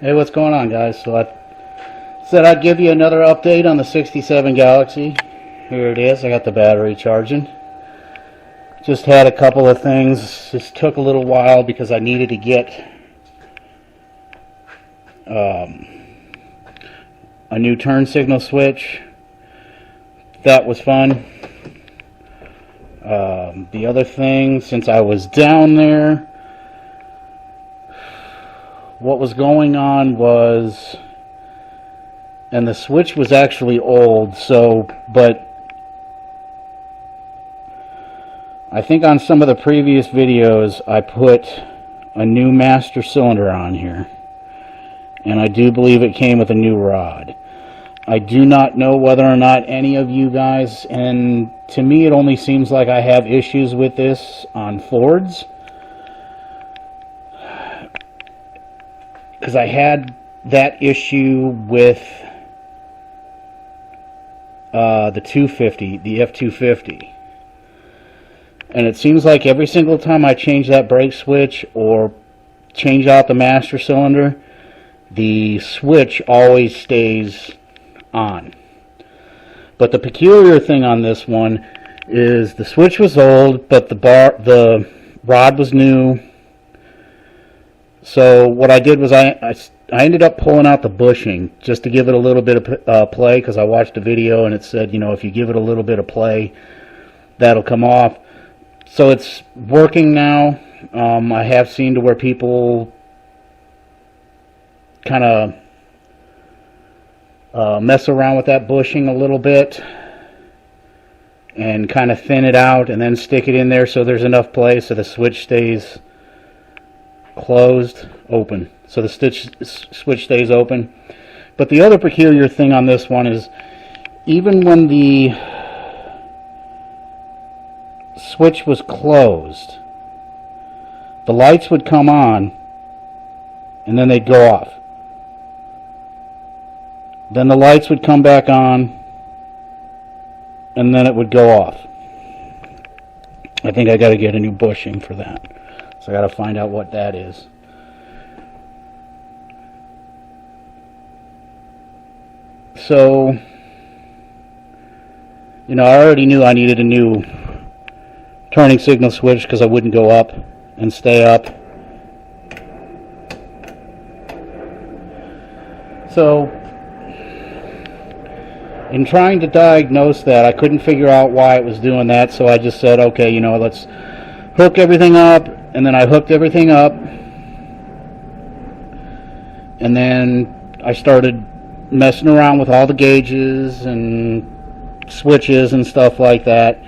Hey, what's going on, guys? So I said I'd give you another update on the 67 Galaxie. Here it is. I got the battery charging. Just had a couple of things. Just took a little while because I needed to get a new turn signal switch. That was fun. The other thing, since I was down there, what was going on was, and the switch was actually old, but I think on some of the previous videos I put a new master cylinder on here, and I do believe it came with a new rod. I do not know whether or not any of you guys, and to me it only seems like I have issues with this on Fords, because I had that issue with the 250, the F250. And it seems like every single time I change that brake switch or change out the master cylinder, the switch always stays on. But the peculiar thing on this one is the switch was old, but the rod was new. So what I did was I ended up pulling out the bushing just to give it a little bit of play, because I watched a video and it said, you know, if you give it a little bit of play, that'll come off. So it's working now. I have seen to where people kind of mess around with that bushing a little bit and kind of thin it out and then stick it in there so there's enough play so the switch stays open. So the switch stays open. But the other peculiar thing on this one is, even when the switch was closed, the lights would come on and then they'd go off. Then the lights would come back on and then it would go off. I think I got to get a new bushing for that. So I got to find out what that is. So, you know, I already knew I needed a new turning signal switch because I wouldn't go up and stay up. So, in trying to diagnose that, I couldn't figure out why it was doing that, so I just said, okay, you know, let's hook everything up. And then I hooked everything up, and then I started messing around with all the gauges and switches and stuff like that,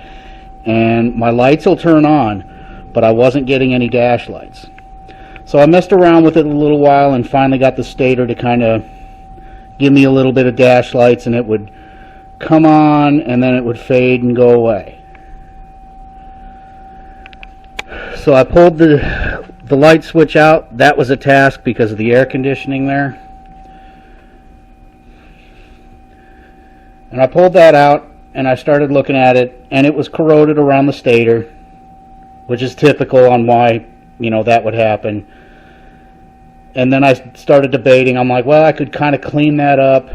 and my lights will turn on, but I wasn't getting any dash lights. So I messed around with it a little while and finally got the stator to kind of give me a little bit of dash lights, and it would come on and then it would fade and go away. So I pulled the light switch out. That was a task because of the air conditioning there. And I pulled that out and I started looking at it, and it was corroded around the stator, which is typical on why, you know, that would happen. And then I started debating. I'm like, well, I could kind of clean that up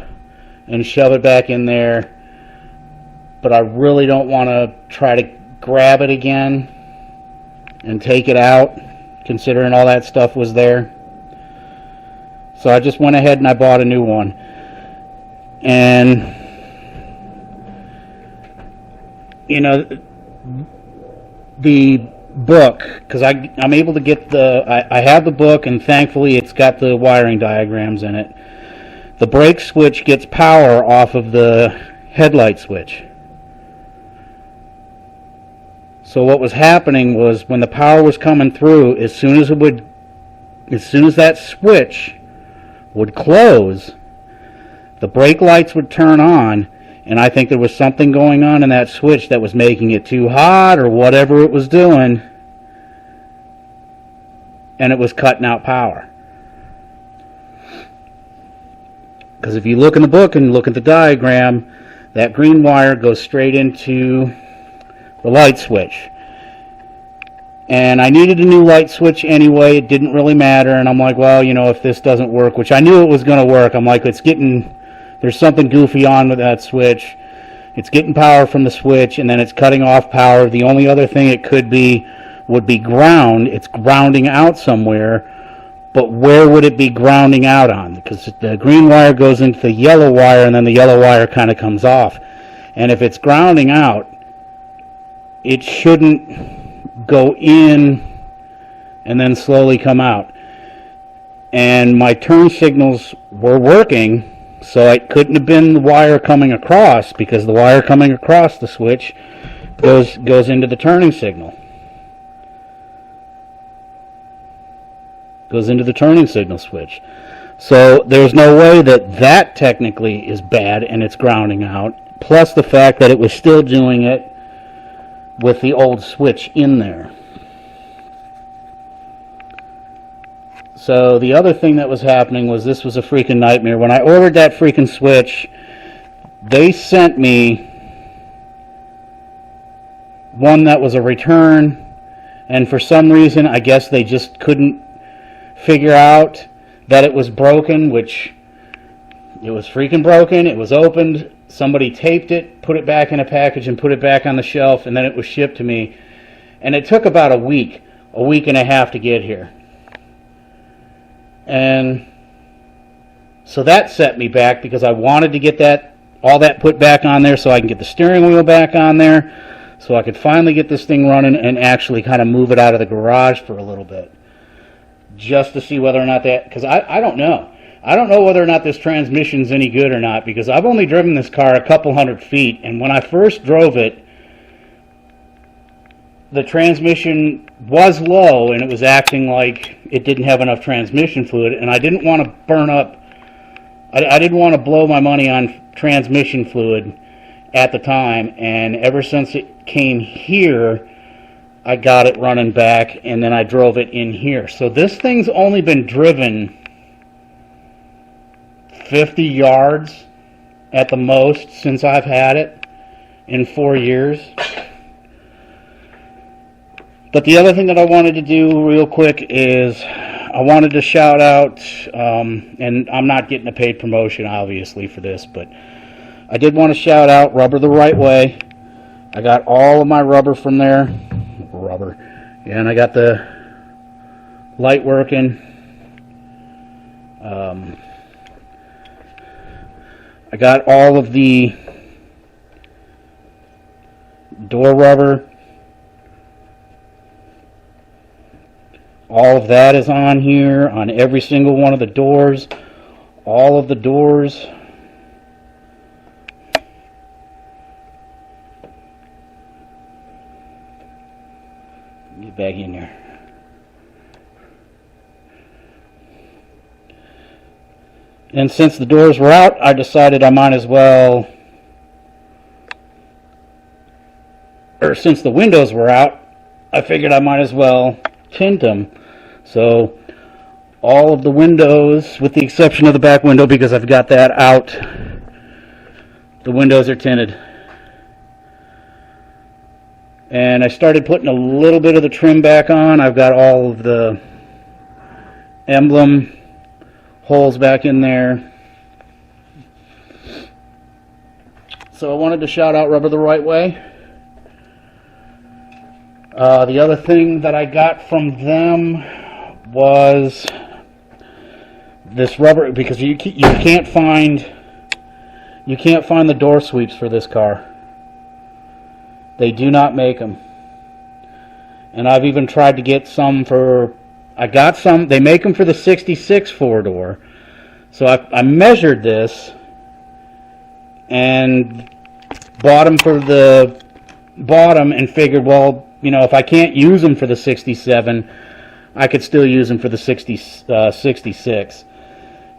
and shove it back in there, but I really don't want to try to grab it again and take it out, considering all that stuff was there. So I just went ahead and I bought a new one. And, you know, the book, because I'm able to get I have the book, and thankfully it's got the wiring diagrams in it. The brake switch gets power off of the headlight switch. So what was happening was, when the power was coming through, as soon as that switch would close, the brake lights would turn on, and I think there was something going on in that switch that was making it too hot or whatever it was doing, and it was cutting out power. Because if you look in the book and look at the diagram, that green wire goes straight into the light switch. And I needed a new light switch anyway. It didn't really matter. And I'm like, well, you know, if this doesn't work, which I knew it was going to work, I'm like, there's something goofy on with that switch. It's getting power from the switch, and then it's cutting off power. The only other thing it could be would be ground. It's grounding out somewhere. But where would it be grounding out on? Because the green wire goes into the yellow wire, and then the yellow wire kind of comes off. And if it's grounding out, it shouldn't go in and then slowly come out. And my turn signals were working, so it couldn't have been the wire coming across, because the wire coming across the switch goes into the turning signal. Goes into the turning signal switch. So there's no way that technically is bad and it's grounding out, plus the fact that it was still doing it with the old switch in there. So the other thing that was happening was, this was a freaking nightmare. When I ordered that freaking switch, they sent me one that was a return, and for some reason, I guess they just couldn't figure out that it was broken, which it was freaking broken. It was opened. Somebody taped it, put it back in a package, and put it back on the shelf, and then it was shipped to me. And it took about a week and a half to get here. And so that set me back, because I wanted to get all that put back on there so I can get the steering wheel back on there, so I could finally get this thing running and actually kind of move it out of the garage for a little bit, just to see whether or not because I don't know. I don't know whether or not this transmission's any good or not, because I've only driven this car a couple hundred feet, and when I first drove it, the transmission was low, and it was acting like it didn't have enough transmission fluid, and I didn't want to burn up, I didn't want to blow my money on transmission fluid at the time, and ever since it came here, I got it running back, and then I drove it in here. So this thing's only been driven 50 yards at the most since I've had it in 4 years. But the other thing that I wanted to do real quick is I wanted to shout out, and I'm not getting a paid promotion obviously for this, but I did want to shout out Rubber the Right Way. I got all of my rubber from there. Yeah, and I got the light working. I got all of the door rubber. All of that is on here, on every single one of the doors. All of the doors. Get back in there. And since the doors were out, I decided I might as well, or since the windows were out, I figured I might as well tint them. So all of the windows, with the exception of the back window because I've got that out, the windows are tinted. And I started putting a little bit of the trim back on. I've got all of the emblem holes back in there. So I wanted to shout out Rubber the Right Way. The other thing that I got from them was this rubber, because you can't find the door sweeps for this car. They do not make them. And I've even tried to get some I got some, they make them for the 66 four-door. So I measured this and bought them for the bottom and figured, well, you know, if I can't use them for the 67, I could still use them for the 66.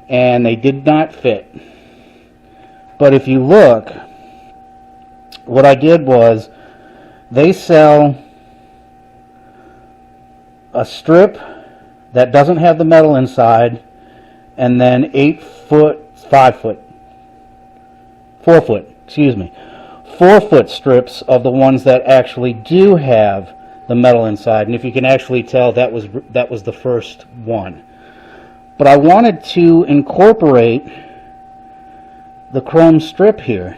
And they did not fit. But if you look, what I did was, they sell a strip that doesn't have the metal inside, and then 4 foot strips of the ones that actually do have the metal inside. And if you can actually tell, that was the first one. But I wanted to incorporate the chrome strip here.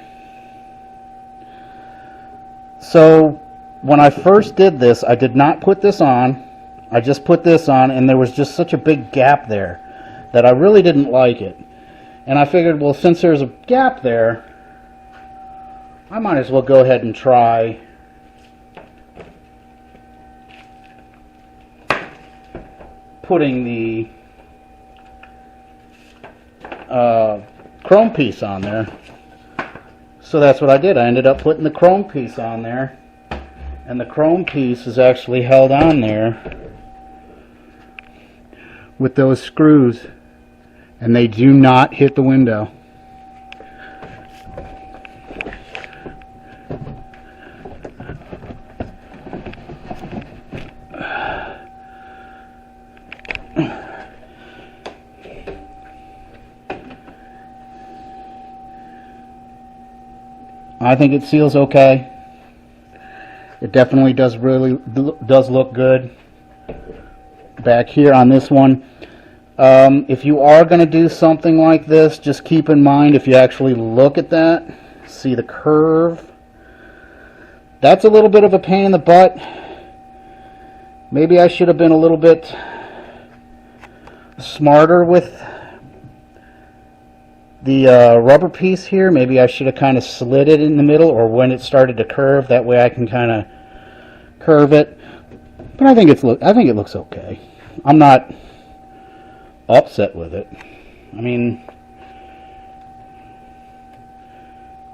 So when I first did this, I did not put this on. I just put this on, and there was just such a big gap there that I really didn't like it. And I figured, well, since there's a gap there, I might as well go ahead and try putting the chrome piece on there. So that's what I did. I ended up putting the chrome piece on there, and the chrome piece is actually held on there with those screws, and they do not hit the window. I think it seals okay. It definitely does look good back here on this one. If you are going to do something like this, just keep in mind, if you actually look at that, see the curve, that's a little bit of a pain in the butt. Maybe I should have been a little bit smarter with the rubber piece here. Maybe I should have kind of slid it in the middle, or when it started to curve, that way I can kind of curve it. But I think it looks okay. I'm not upset with it. I mean,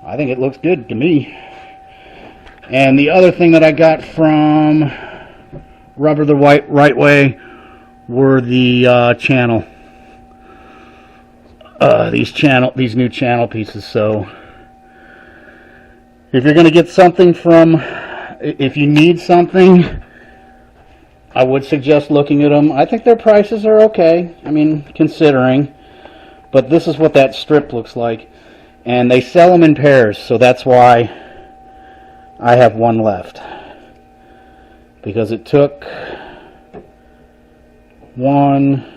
I think it looks good to me. And the other thing that I got from Rubber the Right Way were the channel. These new channel pieces. So if you're going to get something if you need something, I would suggest looking at them. I think their prices are okay, I mean, considering. But this is what that strip looks like. And they sell them in pairs, so that's why I have one left. Because it took one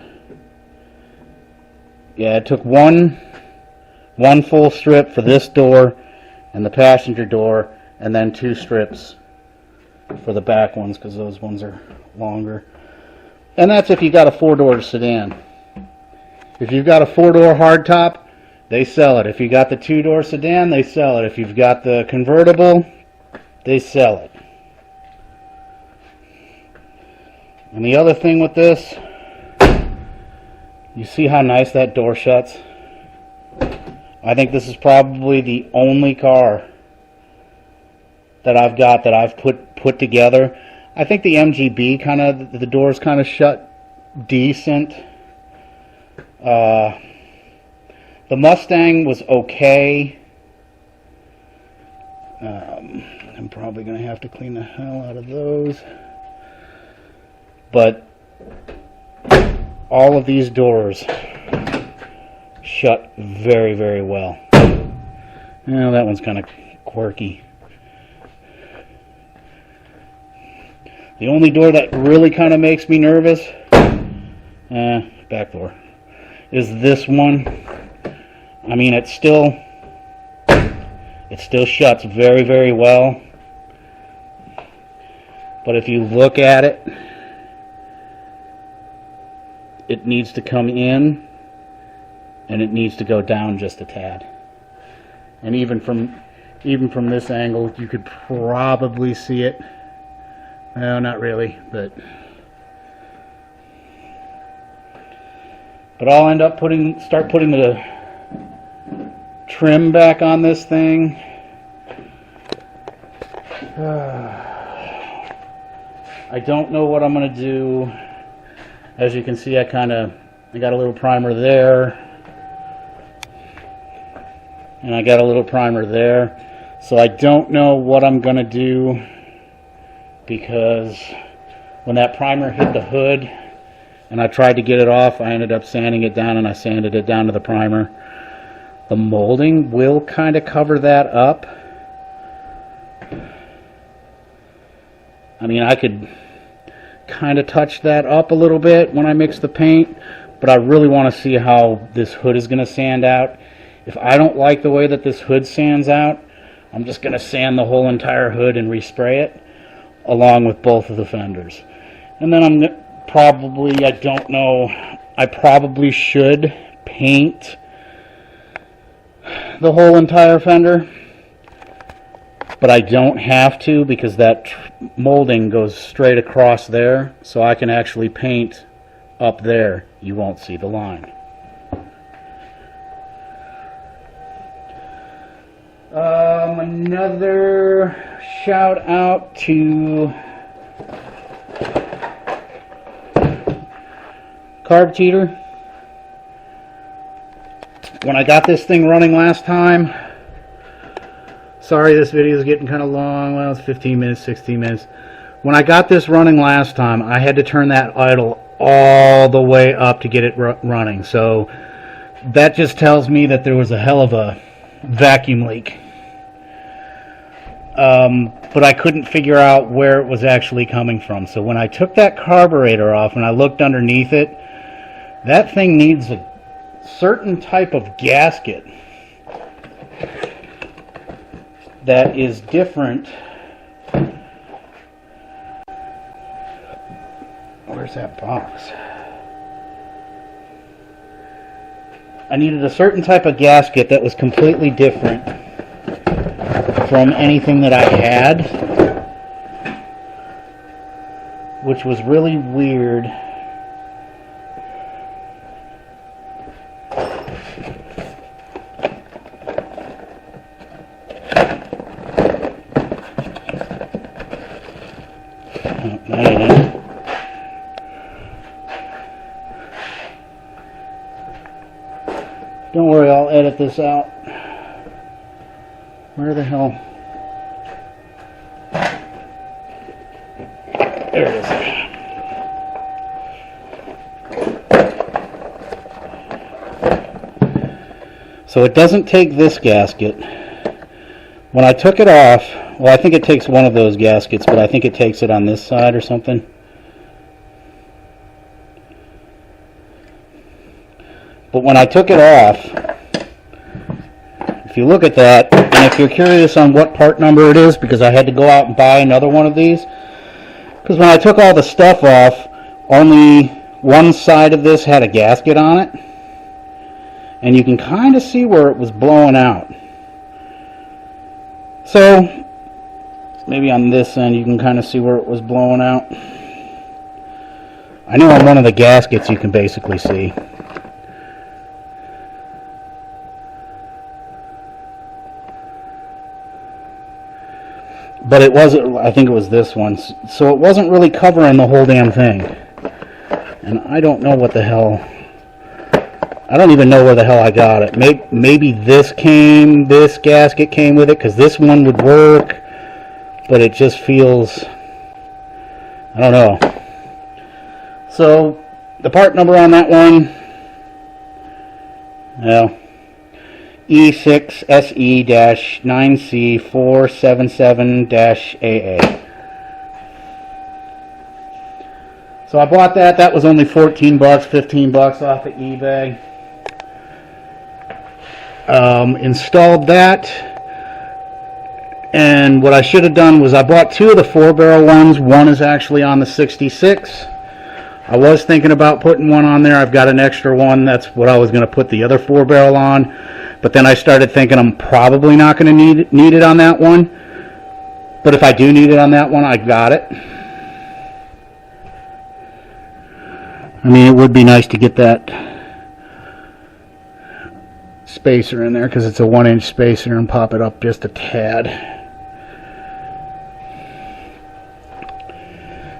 full strip for this door and the passenger door, and then 2 strips for the back ones, because those ones are longer. And that's if you got a 4-door sedan. If you've got a 4-door hardtop, they sell it. If you got the 2-door sedan, they sell it. If you've got the convertible, they sell it. And the other thing with this, you see how nice that door shuts? I think this is probably the only car that I've got that I've put together. I think the MGB the doors kind of shut decent. The Mustang was okay. I'm probably going to have to clean the hell out of those. But all of these doors shut very, very well. Well, that one's kind of quirky. The only door that really kind of makes me nervous, back door, is this one. I mean, it still shuts very, very well. But if you look at it, it needs to come in, and it needs to go down just a tad. And even from this angle, you could probably see it. No, not really, but I'll end up start putting the trim back on this thing. I don't know what I'm going to do. As you can see, I got a little primer there, and I got a little primer there. So I don't know what I'm going to do, because when that primer hit the hood and I tried to get it off, I ended up sanding it down, and I sanded it down to the primer. The molding will kind of cover that up. I mean, I could kind of touch that up a little bit when I mix the paint, but I really want to see how this hood is going to sand out. If I don't like the way that this hood sands out, I'm just going to sand the whole entire hood and respray it, along with both of the fenders. And then I'm probably, I don't know, I probably should paint the whole entire fender, but I don't have to because that molding goes straight across there, so I can actually paint up there. You won't see the line. Another shout out to Carb Cheater. When I got this thing running last time, sorry this video is getting kind of long, well it's 15 minutes, 16 minutes. When I got this running last time, I had to turn that idle all the way up to get it running, so that just tells me that there was a hell of a vacuum leak. But I couldn't figure out where it was actually coming from. So when I took that carburetor off and I looked underneath it, that thing needs a certain type of gasket that is different. Where's that box? I needed a certain type of gasket that was completely different from anything that I had, which was really weird. Don't worry, I'll edit this out. Where the hell? There it is. So it doesn't take this gasket. When I took it off, well, I think it takes one of those gaskets, but I think it takes it on this side or something. But when I took it off, if you look at that, and if you're curious on what part number it is, because I had to go out and buy another one of these, because when I took all the stuff off, only one side of this had a gasket on it, and you can kind of see where it was blowing out. So, maybe on this end you can kind of see where it was blowing out. I know on one of the gaskets you can basically see. But it wasn't, I think it was this one. So it wasn't really covering the whole damn thing. And I don't know what the hell, I don't even know where the hell I got it. Maybe this gasket came with it, because this one would work. But it just feels, I don't know. So the part number on that one, well, E6SE-9C477-AA. So I bought that. That was only 14 bucks, 15 bucks off of eBay. Installed that. And what I should have done was I bought two of the 4-barrel ones. One is actually on the 66. I was thinking about putting one on there. I've got an extra one. That's what I was going to put the other 4-barrel on. But then I started thinking I'm probably not going to need it on that one. But if I do need it on that one, I got it. I mean, it would be nice to get that spacer in there, because it's a 1-inch spacer, and pop it up just a tad.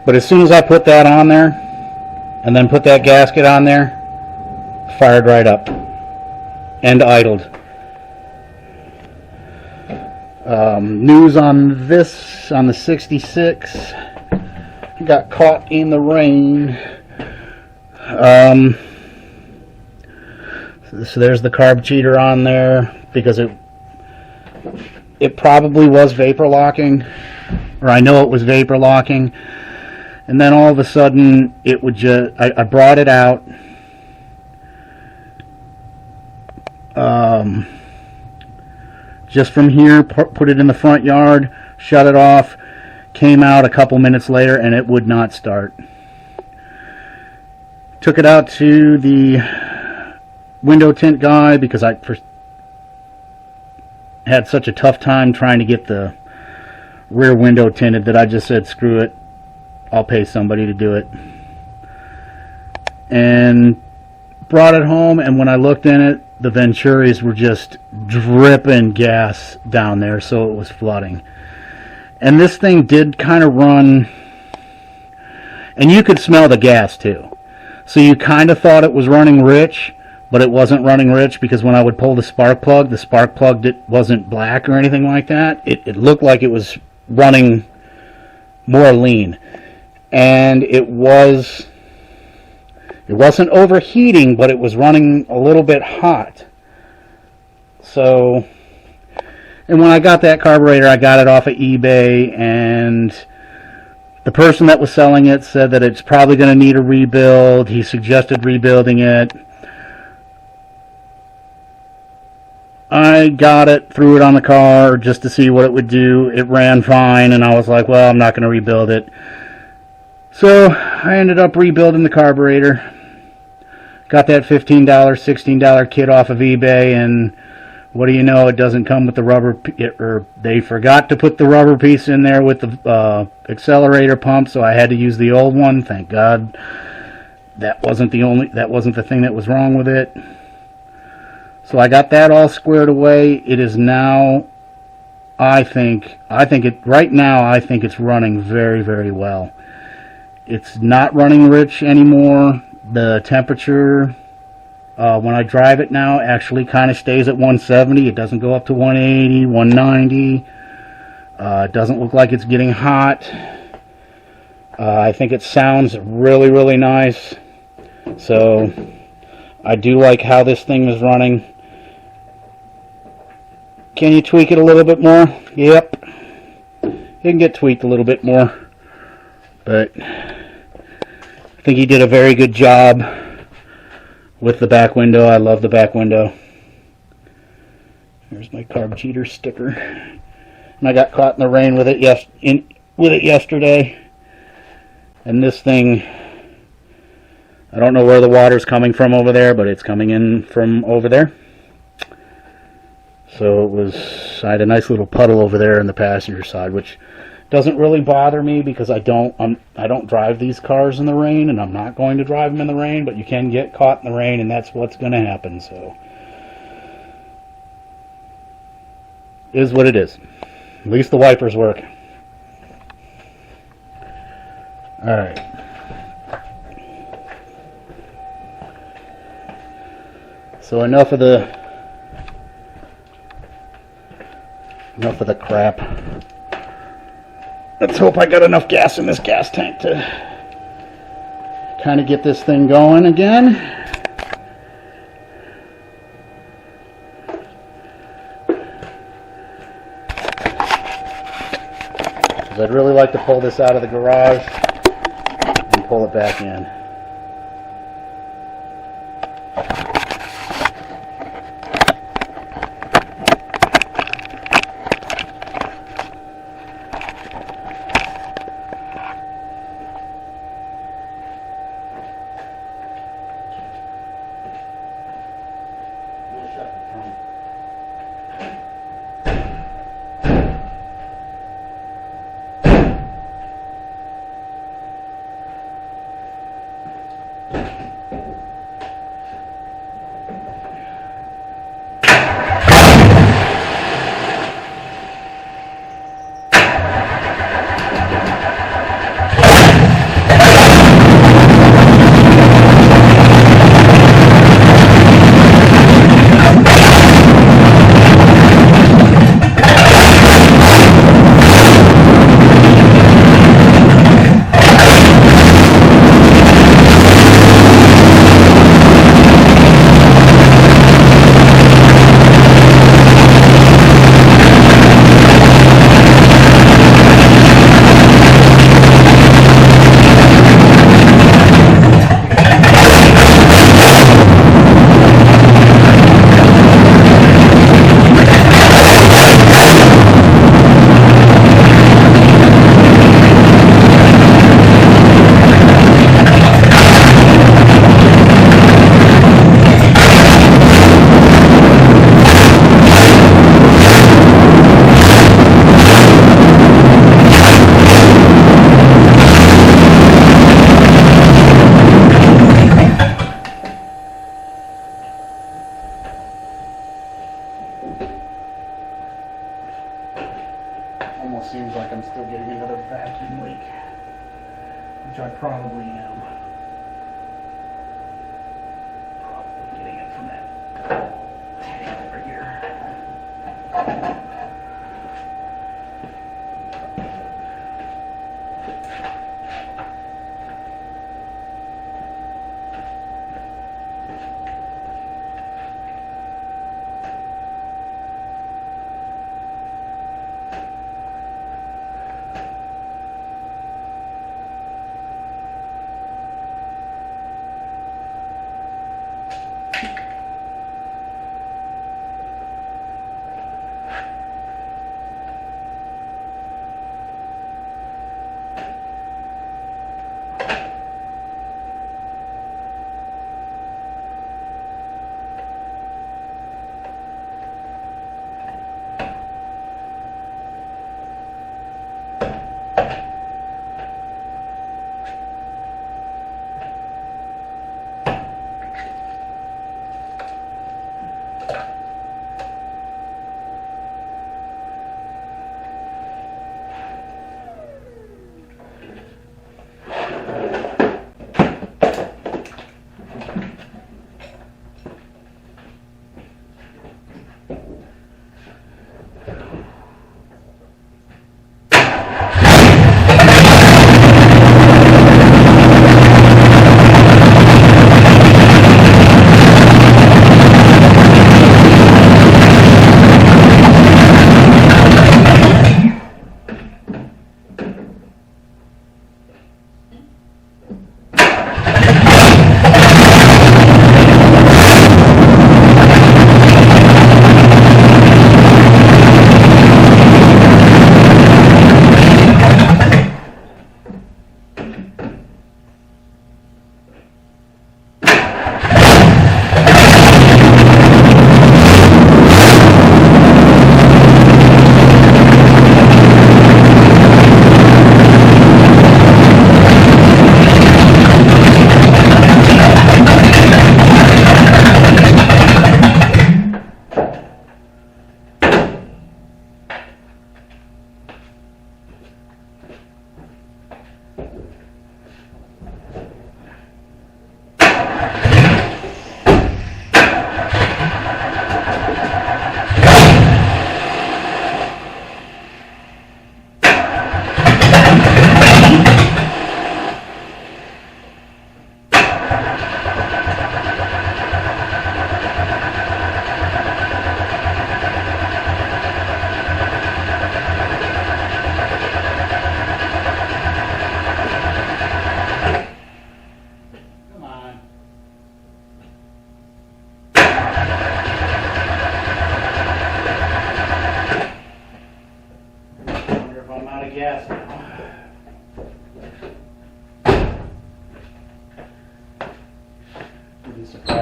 But as soon as I put that on there, and then put that gasket on there, fired right up and idled. News on this, on the 66, got caught in the rain. So there's the carb cheater on there, because it probably was vapor locking. or I know it was vapor locking. And then all of a sudden, it would just, I brought it out. Just from here, put it in the front yard, shut it off, came out a couple minutes later, and it would not start. Took it out to the window tint guy because I had such a tough time trying to get the rear window tinted that I just said, screw it, I'll pay somebody to do it. And brought it home, and when I looked in it, the Venturis were just dripping gas down there, so it was flooding. And this thing did kind of run, and you could smell the gas too. So you kind of thought it was running rich, but it wasn't running rich, because when I would pull the spark plug wasn't black or anything like that. It looked like it was running more lean. And it wasn't overheating, but it was running a little bit hot. So, and when I got that carburetor, I got it off of eBay, and the person that was selling it said that it's probably going to need a rebuild. He suggested rebuilding it. I got it, threw it on the car just to see what it would do. It ran fine, and I was like, well, I'm not going to rebuild it. So I ended up rebuilding the carburetor. Got that $15, $16 kit off of eBay, and what do you know, it doesn't come with the rubber, or they forgot to put the rubber piece in there with the accelerator pump, so I had to use the old one. Thank God that wasn't the thing that was wrong with it. So I got that all squared away. It is now, I think it's running very, very well. It's not running rich anymore. The temperature, when I drive it now, actually kind of stays at 170. It doesn't go up to 180, 190. It doesn't look like it's getting hot. I think it sounds really, really nice. So I do like how this thing is running. Can you tweak it a little bit more? Yep. It can get tweaked a little bit more. But I think he did a very good job with the back window. I love the back window. Here's my carb cheater sticker. And I got caught in the rain with it yesterday. And this thing, I don't know where the water's coming from over there, but it's coming in from over there. So I had a nice little puddle over there in the passenger side, which doesn't really bother me because I don't drive these cars in the rain, and I'm not going to drive them in the rain, but you can get caught in the rain, and that's what's going to happen. So it is what it is. At least the wipers work. Alright. So enough of the crap. Let's hope I got enough gas in this gas tank to kind of get this thing going again. Because I'd really like to pull this out of the garage and pull it back in.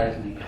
surprised me.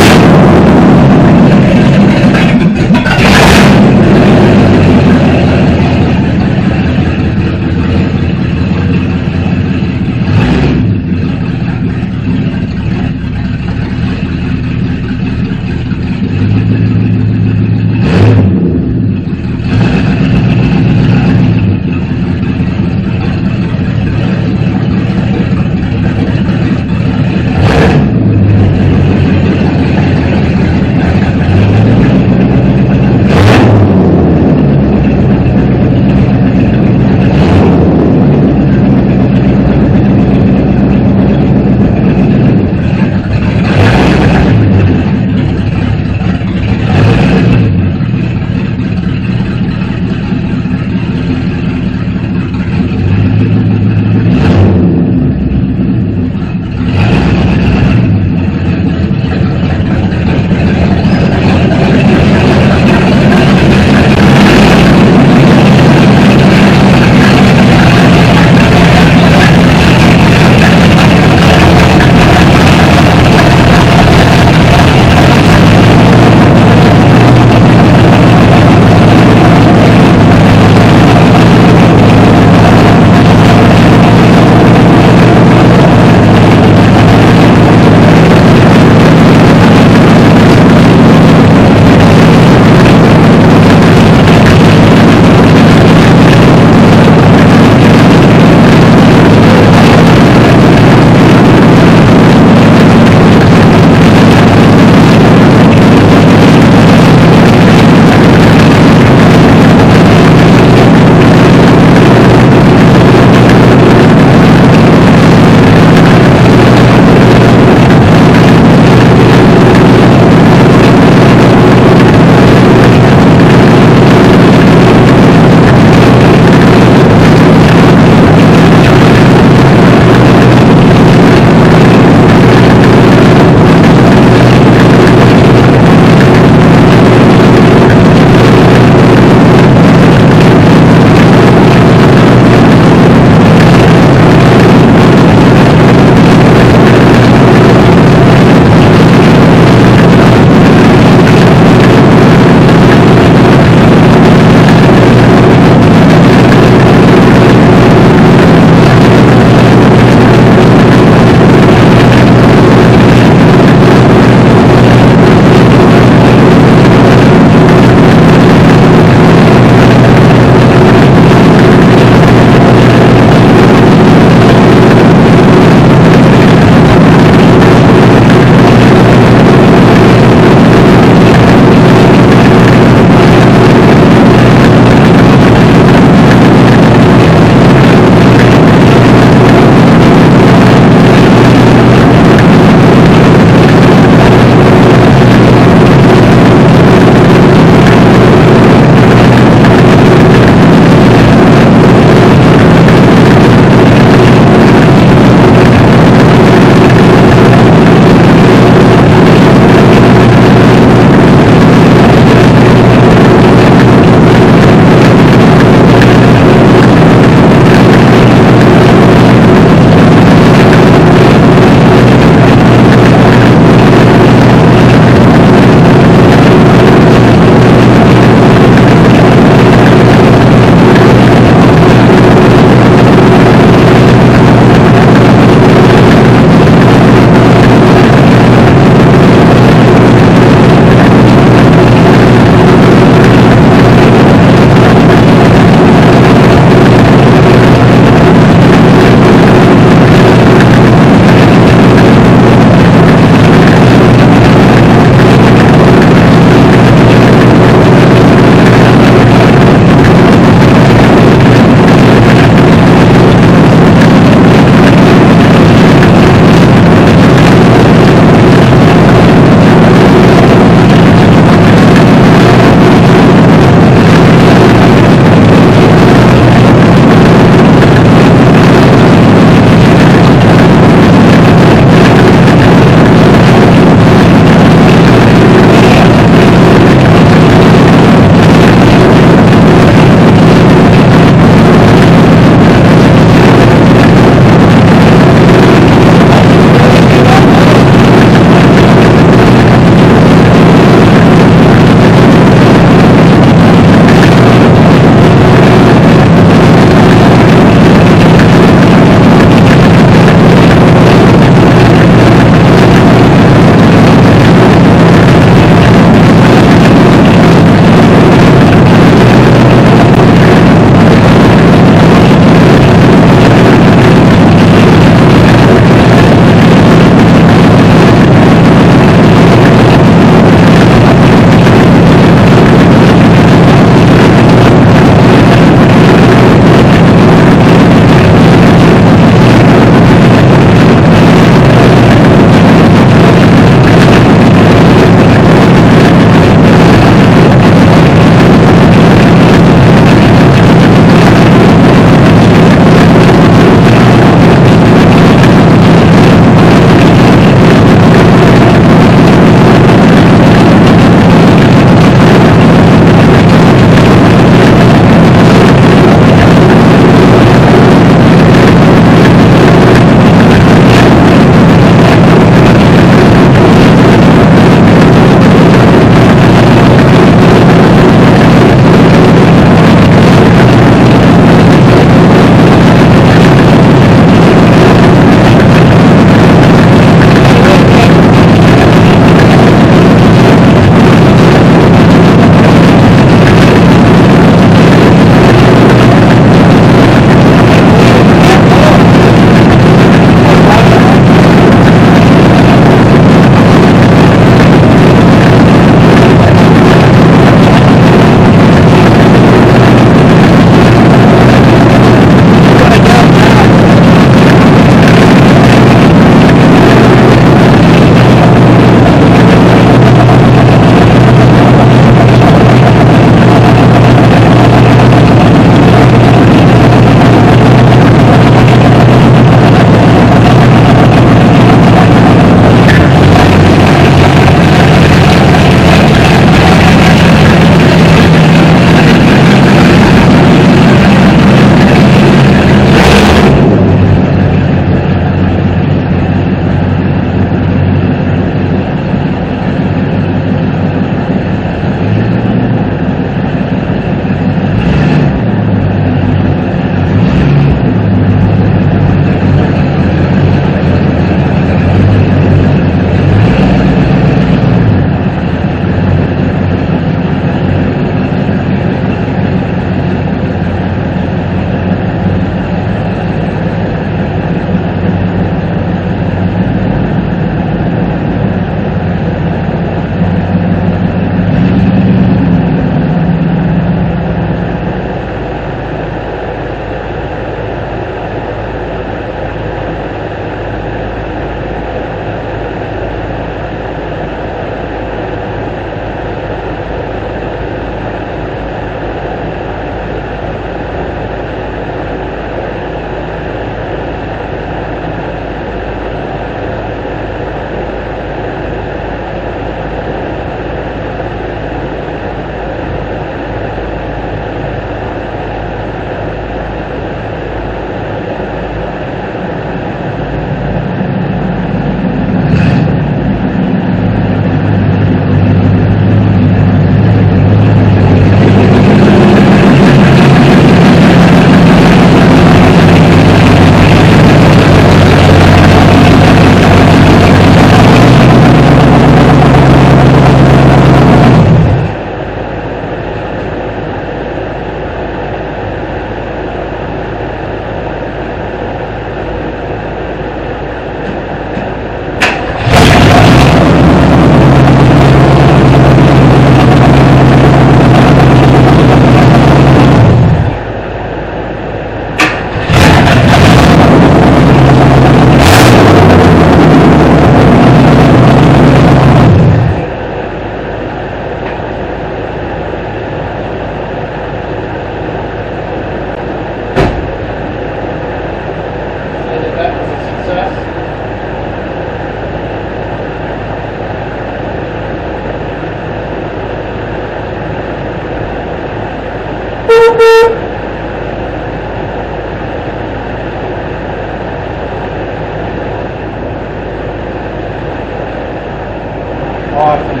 Awesome.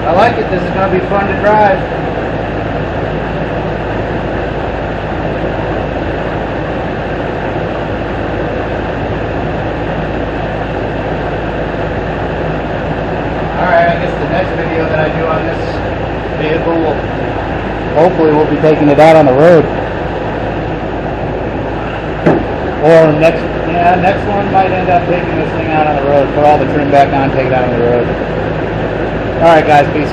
I like it. This is going to be fun to drive. Alright, I guess the next video that I do on this vehicle will, hopefully we'll be taking it out on the road. Or next one might end up taking this thing out on the road, put all the trim back on, take it out on the road. Alright guys, peace.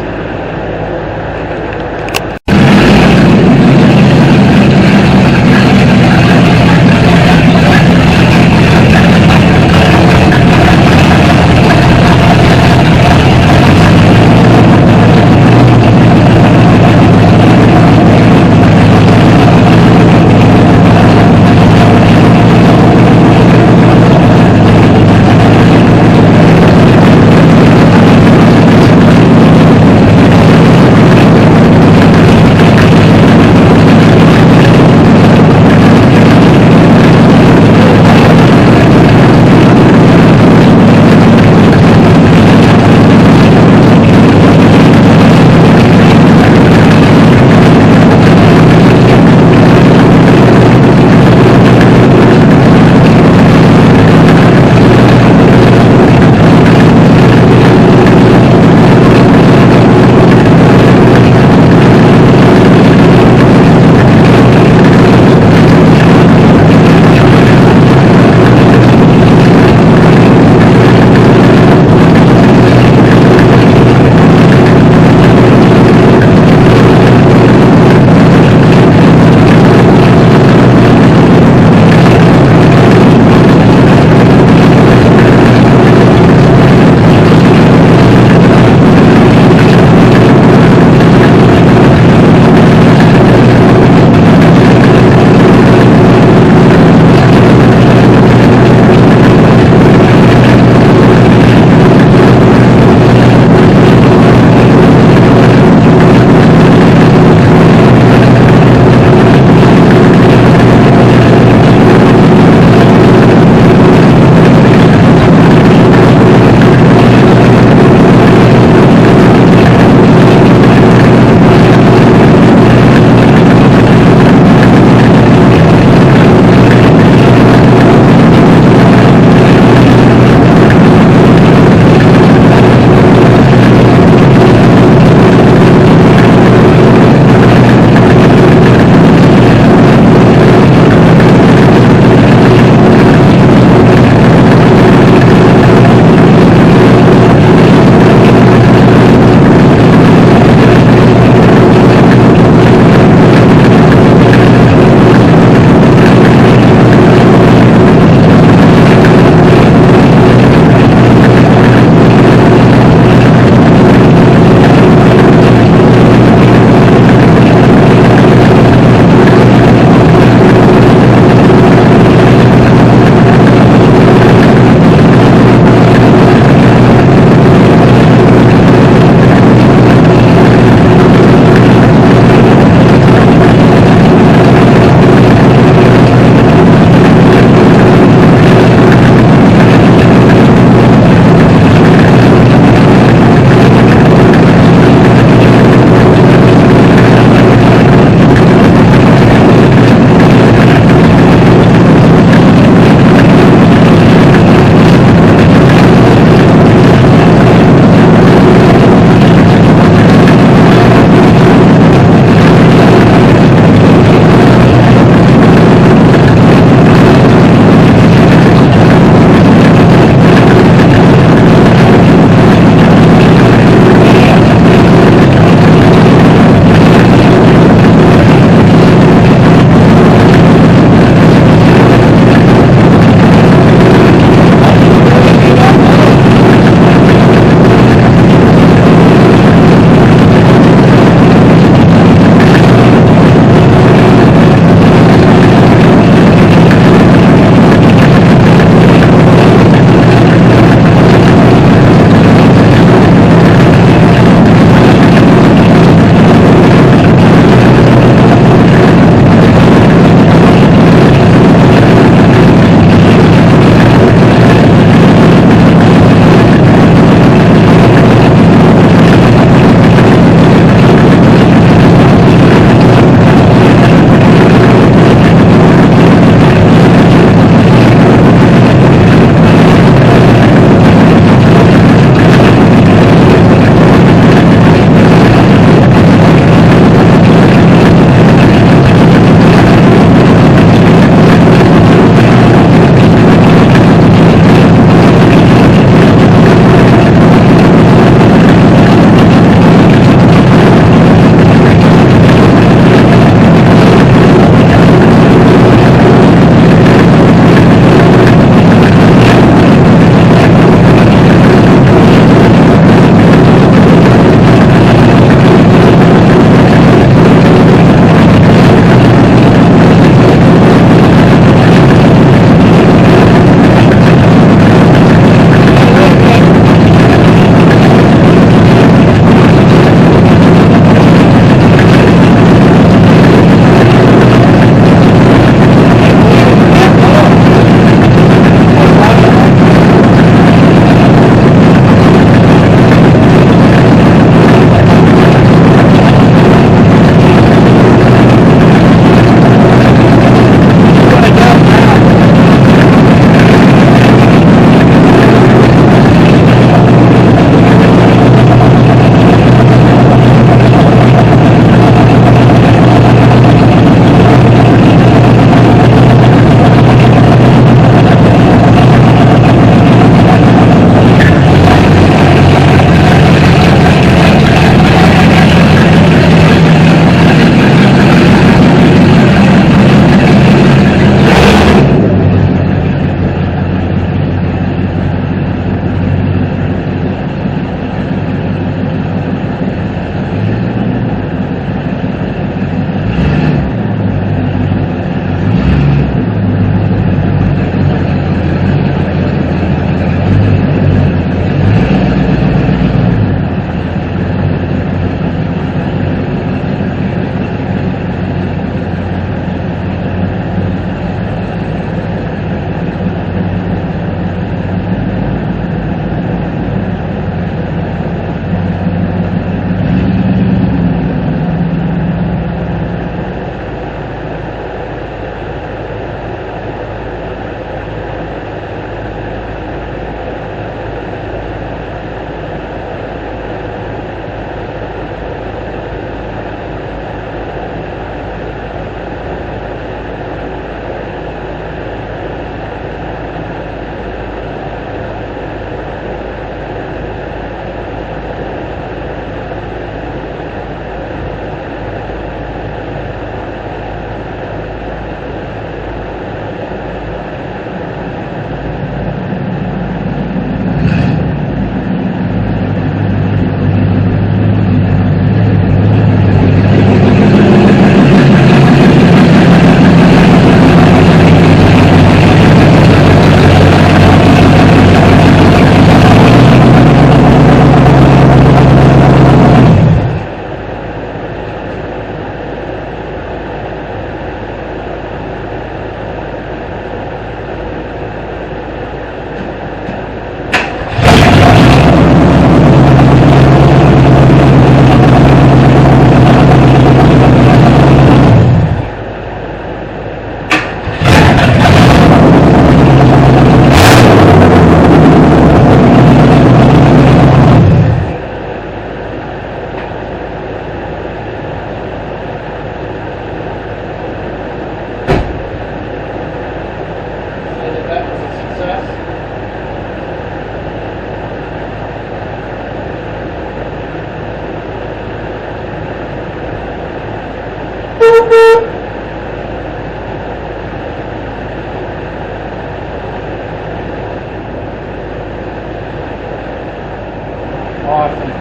Awesome.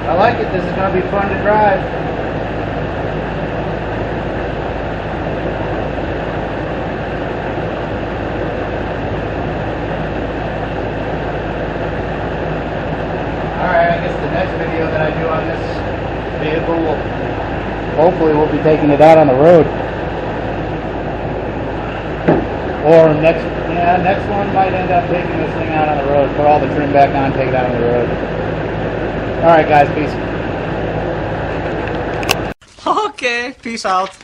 I like it. This is going to be fun to drive. Alright, I guess the next video that I do on this vehicle will, hopefully we'll be taking it out on the road. Or next one might end up taking this thing out on the road, put all the trim back on, take it out on the road. Alright guys, peace. Okay, peace out.